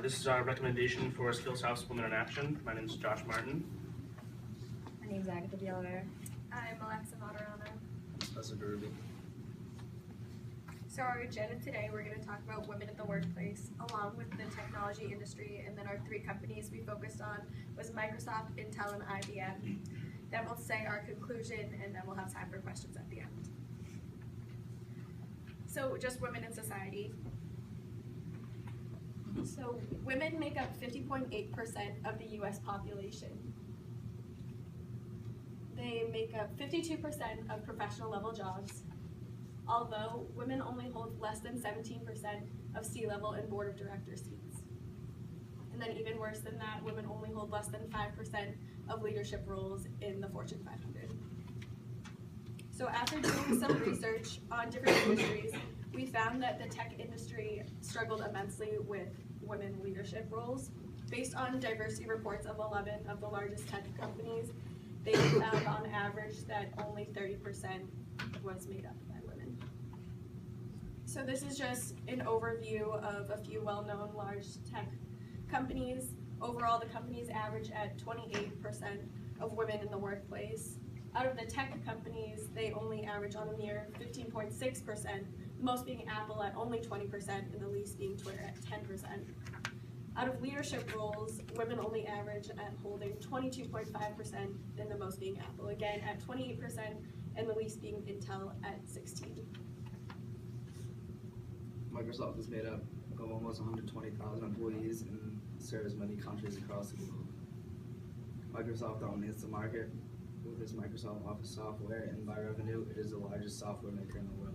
This is our recommendation for Skillsoft Women in Action. My name is Josh Martin. My name is Agatha Bielaware. I'm Alexa Moderano. Spencer Derby. So our agenda today, we're going to talk about women in the workplace along with the technology industry, and then our three companies we focused on was Microsoft, Intel, and IBM. Then we'll say our conclusion, and then we'll have time for questions at the end. So just women in society. So women make up 50.8% of the US population. They make up 52% of professional level jobs, although women only hold less than 17% of C-level and board of director seats. And then even worse than that, women only hold less than 5% of leadership roles in the Fortune 500. So after doing some research on different industries, we found that the tech industry struggled immensely with women leadership roles. Based on diversity reports of 11 of the largest tech companies, they found on average that only 30% was made up by women. So this is just an overview of a few well-known large tech companies. Overall, the companies average at 28% of women in the workplace. Out of the tech companies, they only average on a mere 15.6%, most being Apple at only 20%, and the least being Twitter at 10%. Out of leadership roles, women only average at holding 22.5%, and the most being Apple, again at 28%, and the least being Intel at 16%. Microsoft is made up of almost 120,000 employees and serves many countries across the globe. Microsoft dominates the market with its Microsoft Office software, and by revenue, it is the largest software maker in the world.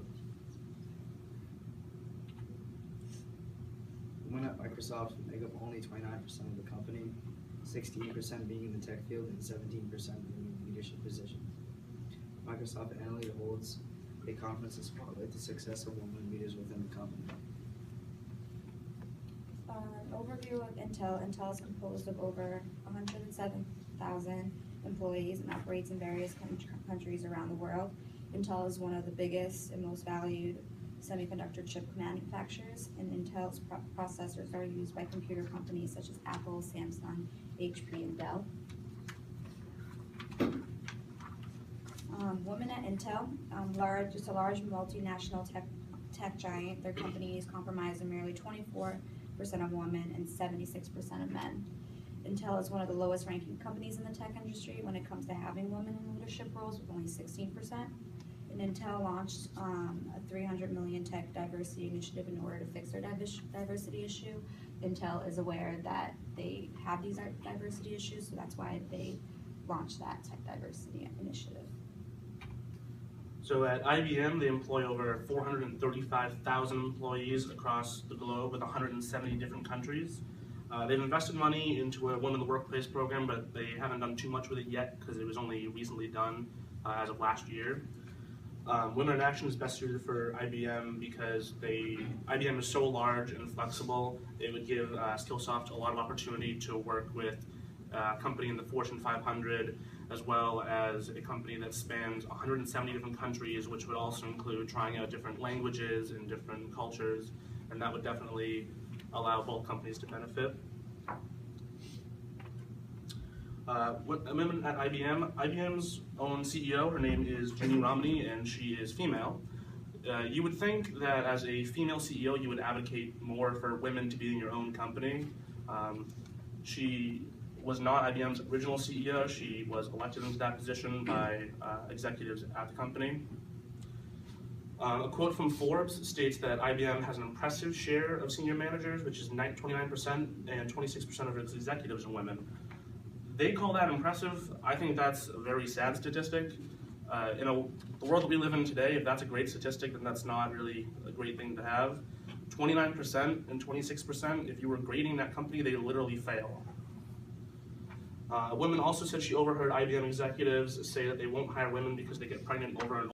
Women at Microsoft make up only 29% of the company, 16% being in the tech field and 17% being in leadership positions. Microsoft annually holds a conference to spotlight the success of women leaders within the company. An overview of Intel. Intel is composed of over 107,000 employees and operates in various countries around the world. Intel is one of the biggest and most valued semiconductor chip manufacturers, and Intel's processors are used by computer companies such as Apple, Samsung, HP, and Dell. Women at Intel, it's a large multinational tech giant. Their company is comprised of merely 24% of women and 76% of men. Intel is one of the lowest ranking companies in the tech industry when it comes to having women in leadership roles, with only 16%. And Intel launched a $300 million tech diversity initiative in order to fix their diversity issue. Intel is aware that they have these diversity issues, so that's why they launched that tech diversity initiative. So at IBM, they employ over 435,000 employees across the globe with 170 different countries. They've invested money into a Women in the Workplace program, but they haven't done too much with it yet because it was only recently done as of last year. Women in Action is best suited for IBM because IBM is so large and flexible. It would give Skillsoft a lot of opportunity to work with a company in the Fortune 500, as well as a company that spans 170 different countries, which would also include trying out different languages and different cultures, and that would definitely allow both companies to benefit. Women at IBM, IBM's own CEO, her name is Ginny Romney, and she is female. You would think that as a female CEO, you would advocate more for women to be in your own company. She was not IBM's original CEO. She was elected into that position by executives at the company. A quote from Forbes states that IBM has an impressive share of senior managers, which is 29%, and 26% of its executives are women. They call that impressive. I think that's a very sad statistic. In the world that we live in today, if that's a great statistic, then that's not really a great thing to have. 29% and 26%, if you were grading that company, they literally fail. Women also said she overheard IBM executives say that they won't hire women because they get pregnant over and